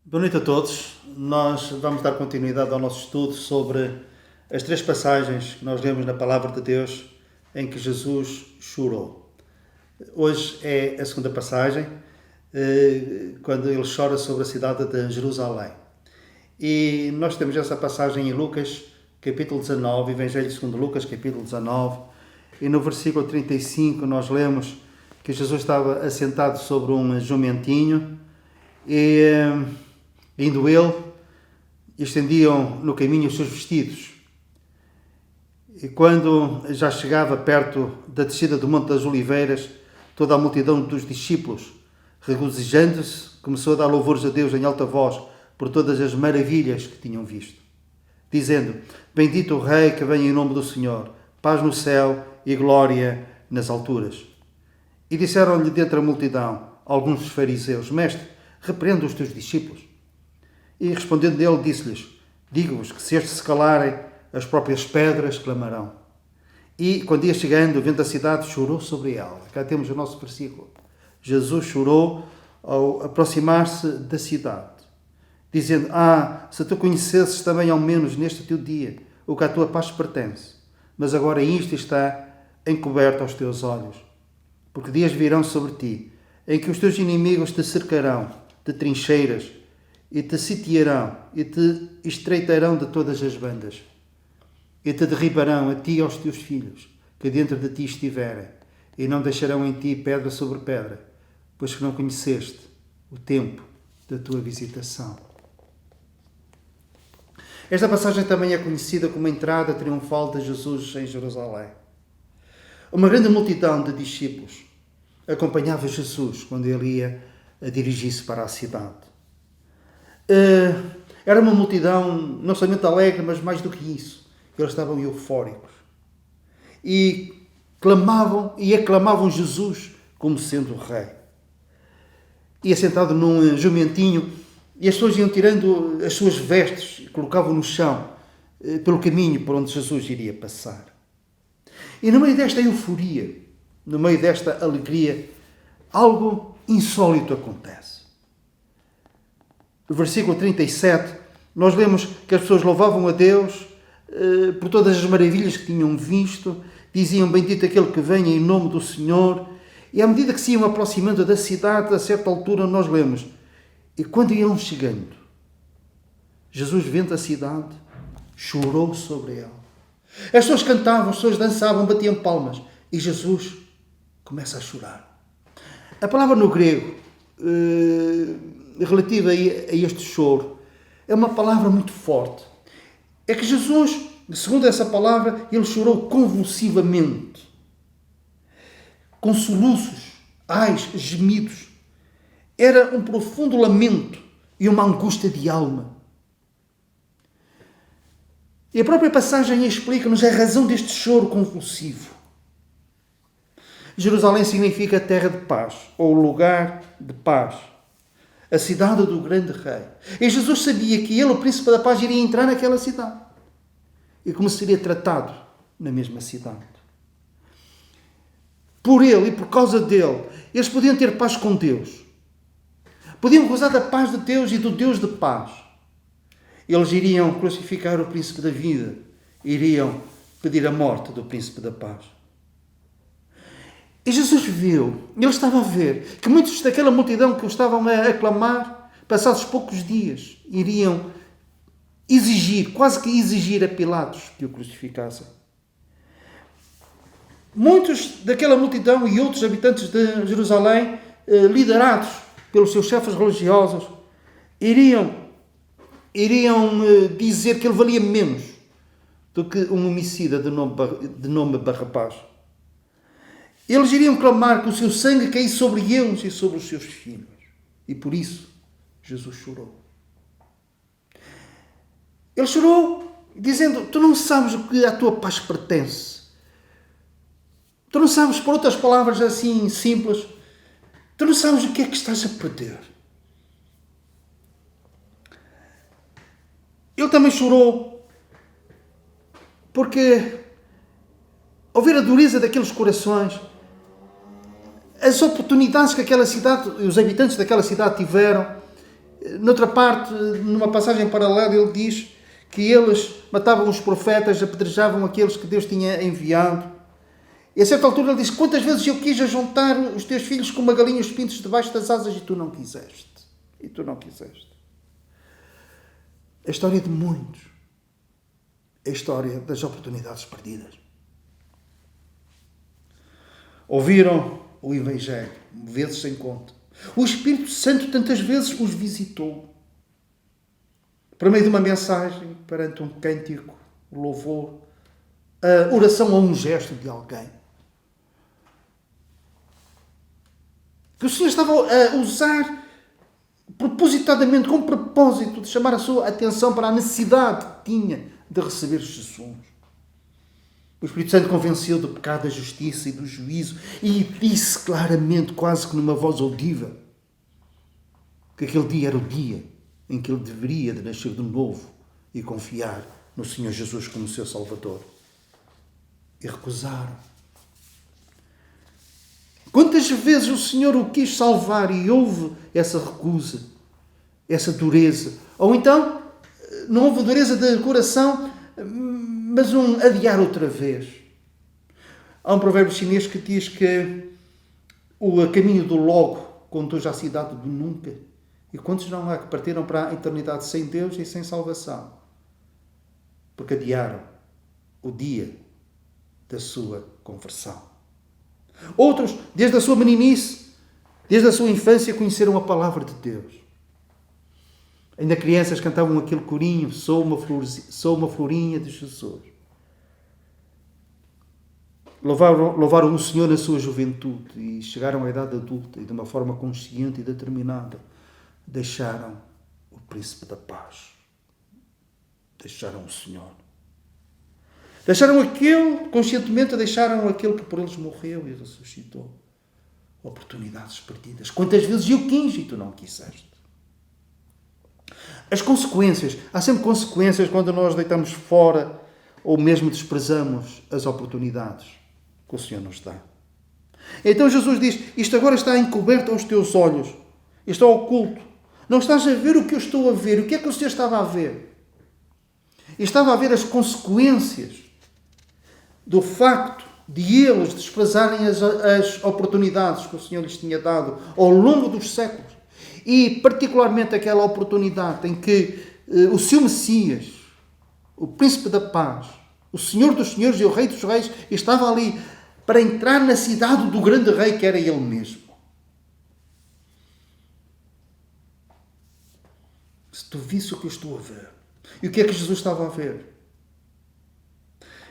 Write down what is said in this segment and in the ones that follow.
Boa noite a todos. Nós vamos dar continuidade ao nosso estudo sobre as três passagens que nós lemos na Palavra de Deus em que Jesus chorou. Hoje é a segunda passagem, quando ele chora sobre a cidade de Jerusalém. E nós temos essa passagem em Lucas, capítulo 19, Evangelho segundo Lucas, capítulo 19, e no versículo 35 nós lemos que Jesus estava assentado sobre um jumentinho e indo ele, estendiam no caminho os seus vestidos. E quando já chegava perto da descida do Monte das Oliveiras, toda a multidão dos discípulos, regozijando-se, começou a dar louvores a Deus em alta voz por todas as maravilhas que tinham visto, dizendo: Bendito o Rei que vem em nome do Senhor, paz no céu e glória nas alturas. E disseram-lhe dentre a multidão alguns dos fariseus: Mestre, repreende os teus discípulos. E respondendo ele, disse-lhes: Digo-vos que se estes se calarem, as próprias pedras clamarão. E, quando ia chegando, vendo a cidade, chorou sobre ela. Cá temos o nosso versículo. Jesus chorou ao aproximar-se da cidade, dizendo: se tu conhecesses também ao menos neste teu dia o que à tua paz pertence, mas agora isto está encoberto aos teus olhos. Porque dias virão sobre ti, em que os teus inimigos te cercarão de trincheiras, e te sitiarão, e te estreitarão de todas as bandas, e te derribarão a ti e aos teus filhos, que dentro de ti estiverem, e não deixarão em ti pedra sobre pedra, pois que não conheceste o tempo da tua visitação. Esta passagem também é conhecida como a entrada triunfal de Jesus em Jerusalém. Uma grande multidão de discípulos acompanhava Jesus quando ele ia a dirigir-se para a cidade. Era uma multidão não somente alegre, mas mais do que isso. Eles estavam eufóricos. E clamavam e aclamavam Jesus como sendo o Rei. Ia sentado num jumentinho e as pessoas iam tirando as suas vestes e colocavam no chão pelo caminho por onde Jesus iria passar. E no meio desta euforia, no meio desta alegria, algo insólito acontece. No versículo 37, nós lemos que as pessoas louvavam a Deus por todas as maravilhas que tinham visto, diziam: Bendito aquele que vem em nome do Senhor. E à medida que se iam aproximando da cidade, a certa altura nós lemos: E quando iam chegando, Jesus, vendo a cidade, chorou sobre ela. As pessoas cantavam, as pessoas dançavam, batiam palmas, e Jesus começa a chorar. A palavra no grego relativa a este choro é uma palavra muito forte. É que Jesus, segundo essa palavra, ele chorou convulsivamente, com soluços, ais, gemidos. Era um profundo lamento e uma angústia de alma. E a própria passagem explica-nos a razão deste choro convulsivo. Jerusalém significa terra de paz, ou lugar de paz. A cidade do grande rei. E Jesus sabia que ele, o príncipe da paz, iria entrar naquela cidade. E como seria tratado na mesma cidade. Por ele e por causa dele, eles podiam ter paz com Deus. Podiam gozar da paz de Deus e do Deus de paz. Eles iriam crucificar o príncipe da vida. Iriam pedir a morte do príncipe da paz. E Jesus viu, ele estava a ver, que muitos daquela multidão que o estavam a aclamar, passados poucos dias, iriam exigir, quase que exigir a Pilatos que o crucificassem. Muitos daquela multidão e outros habitantes de Jerusalém, liderados pelos seus chefes religiosos, iriam dizer que ele valia menos do que um homicida de nome Barrabás. Eles iriam clamar que o seu sangue caísse sobre eles e sobre os seus filhos. E por isso, Jesus chorou. Ele chorou dizendo: Tu não sabes o que à tua paz pertence. Tu não sabes, por outras palavras assim simples, tu não sabes o que é que estás a perder. Ele também chorou porque, ao ver a dureza daqueles corações, as oportunidades que aquela cidade, os habitantes daquela cidade tiveram Noutra parte, numa passagem paralela, ele diz que eles matavam os profetas, apedrejavam aqueles que Deus tinha enviado. E a certa altura ele diz: quantas vezes eu quis ajuntar os teus filhos como uma galinha os pintos debaixo das asas e tu não quiseste. E tu não quiseste. A história de muitos. A história das oportunidades perdidas. Ouviram o Evangelho, vezes sem conta. O Espírito Santo tantas vezes os visitou. Por meio de uma mensagem, perante um cântico, um louvor, a oração ou um gesto de alguém. Que o Senhor estava a usar propositadamente, com propósito de chamar a sua atenção para a necessidade que tinha de receber Jesus. O Espírito Santo convenceu do pecado, da justiça e do juízo e disse claramente, quase que numa voz audível, que aquele dia era o dia em que ele deveria de nascer de novo e confiar no Senhor Jesus como seu Salvador. E recusaram. Quantas vezes o Senhor o quis salvar e houve essa recusa, essa dureza? Ou então, não houve dureza de coração, mas um adiar outra vez. Há um provérbio chinês que diz que o caminho do logo conduz à cidade do nunca. E quantos não há que partiram para a eternidade sem Deus e sem salvação? Porque adiaram o dia da sua conversão. Outros, desde a sua meninice, desde a sua infância, conheceram a palavra de Deus. Ainda crianças cantavam aquele corinho: sou uma florinha de Jesus. Louvaram o Senhor na sua juventude e chegaram à idade adulta e de uma forma consciente e determinada deixaram o príncipe da paz. Deixaram o Senhor. Conscientemente deixaram aquele que por eles morreu e ressuscitou. Oportunidades perdidas. Quantas vezes eu quis e tu não quiseste? As consequências. Há sempre consequências quando nós deitamos fora ou mesmo desprezamos as oportunidades que o Senhor nos dá. Então Jesus diz: isto agora está encoberto aos teus olhos. Está oculto. Não estás a ver o que eu estou a ver. O que é que o Senhor estava a ver? Estava a ver as consequências do facto de eles desprezarem as oportunidades que o Senhor lhes tinha dado ao longo dos séculos. E particularmente aquela oportunidade em que o seu Messias, o Príncipe da Paz, o Senhor dos Senhores e o Rei dos Reis, estava ali para entrar na cidade do grande rei que era ele mesmo. Se tu visse o que eu estou a ver. E o que é que Jesus estava a ver?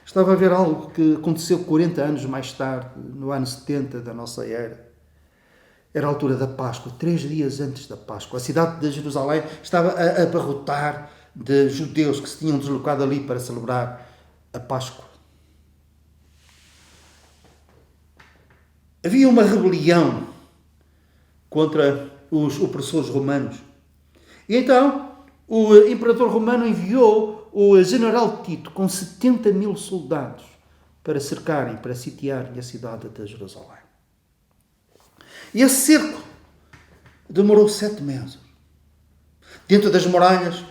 Estava a ver algo que aconteceu 40 anos mais tarde, no ano 70 da nossa era. Era a altura da Páscoa, 3 dias antes da Páscoa. A cidade de Jerusalém estava a abarrotar de judeus que se tinham deslocado ali para celebrar a Páscoa. Havia uma rebelião contra os opressores romanos. E então o imperador romano enviou o general Tito com 70 mil soldados para cercarem, para sitiarem a cidade de Jerusalém. E esse cerco demorou 7 meses. Dentro das muralhas,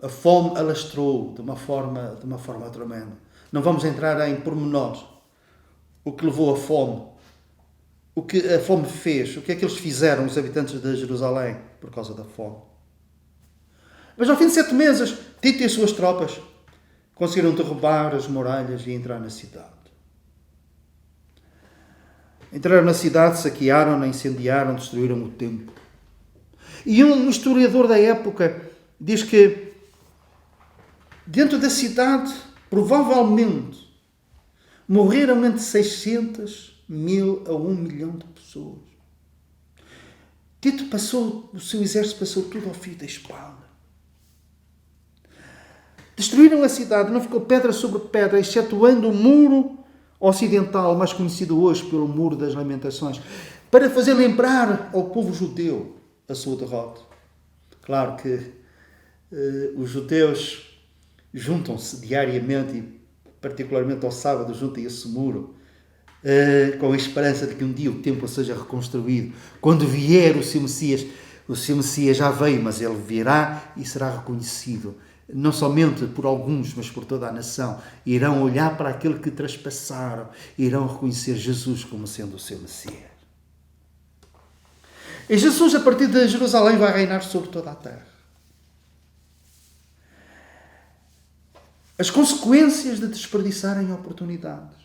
a fome alastrou de uma forma tremenda. Não vamos entrar em pormenores. O que levou à fome. O que a fome fez. O que é que eles fizeram, os habitantes de Jerusalém, por causa da fome. Mas ao fim de 7 meses, Tito e as suas tropas conseguiram derrubar as muralhas e entrar na cidade. Entraram na cidade, saquearam-na, incendiaram, destruíram o templo. E um historiador da época diz que dentro da cidade, provavelmente, morreram entre 600 mil a 1 milhão de pessoas. Tito o seu exército passou tudo ao fio da espada. Destruíram a cidade, não ficou pedra sobre pedra, excetuando o muro ocidental, mais conhecido hoje pelo Muro das Lamentações, para fazer lembrar ao povo judeu a sua derrota. Claro que os judeus juntam-se diariamente e particularmente ao sábado juntam esse muro com a esperança de que um dia o templo seja reconstruído. Quando vier o seu Messias, o seu Messias já veio, mas ele virá e será reconhecido, não somente por alguns, mas por toda a nação. Irão olhar para aquele que traspassaram, irão reconhecer Jesus como sendo o seu Messias. E Jesus, a partir de Jerusalém, vai reinar sobre toda a terra. As consequências de desperdiçarem oportunidades.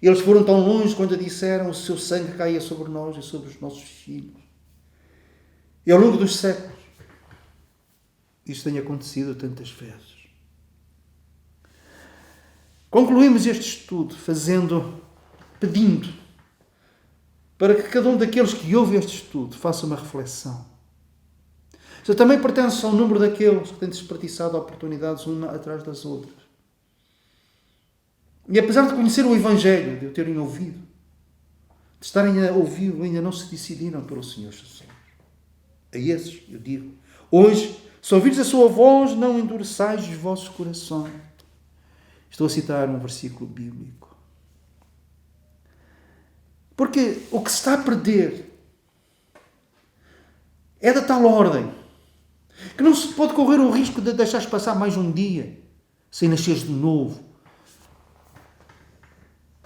Eles foram tão longe quando disseram: o seu sangue caia sobre nós e sobre os nossos filhos. E ao longo dos séculos, isto tem acontecido tantas vezes. Concluímos este estudo pedindo para que cada um daqueles que ouve este estudo faça uma reflexão. Eu também pertenço ao número daqueles que têm desperdiçado oportunidades uma atrás das outras. E apesar de conhecer o Evangelho, de o terem ouvido, de estarem a ouvi-lo, ainda não se decidiram pelo Senhor Jesus. A esses, eu digo, hoje, se ouvirdes a sua voz, não endureçais os vossos corações. Estou a citar um versículo bíblico. Porque o que se está a perder é da tal ordem que não se pode correr o risco de deixares passar mais um dia sem nasceres de novo.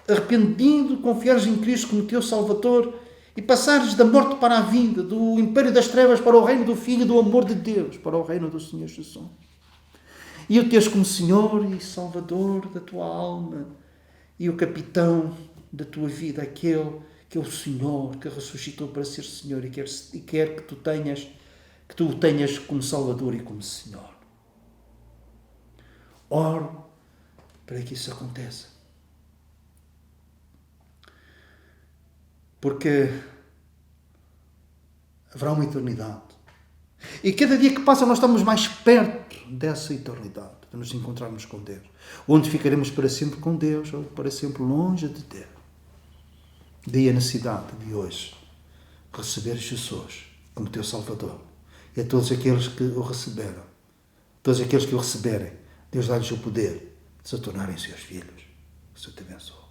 Arrependido, confiares em Cristo como teu Salvador e passares da morte para a vida, do império das trevas para o reino do Filho e do amor de Deus, para o reino do Senhor Jesus. E o teres como Senhor e Salvador da tua alma e o capitão da tua vida, aquele que é o Senhor, que ressuscitou para ser Senhor e quer que tu o tenhas como Salvador e como Senhor. Oro para que isso aconteça. Porque haverá uma eternidade. E cada dia que passa nós estamos mais perto dessa eternidade, de nos encontrarmos com Deus. Onde ficaremos para sempre com Deus ou para sempre longe de Deus. Daí a necessidade de hoje receber Jesus como teu Salvador. E a todos aqueles que o receberam, todos aqueles que o receberem, Deus dá-lhes o poder de se tornarem seus filhos. Que o Senhor te abençoe.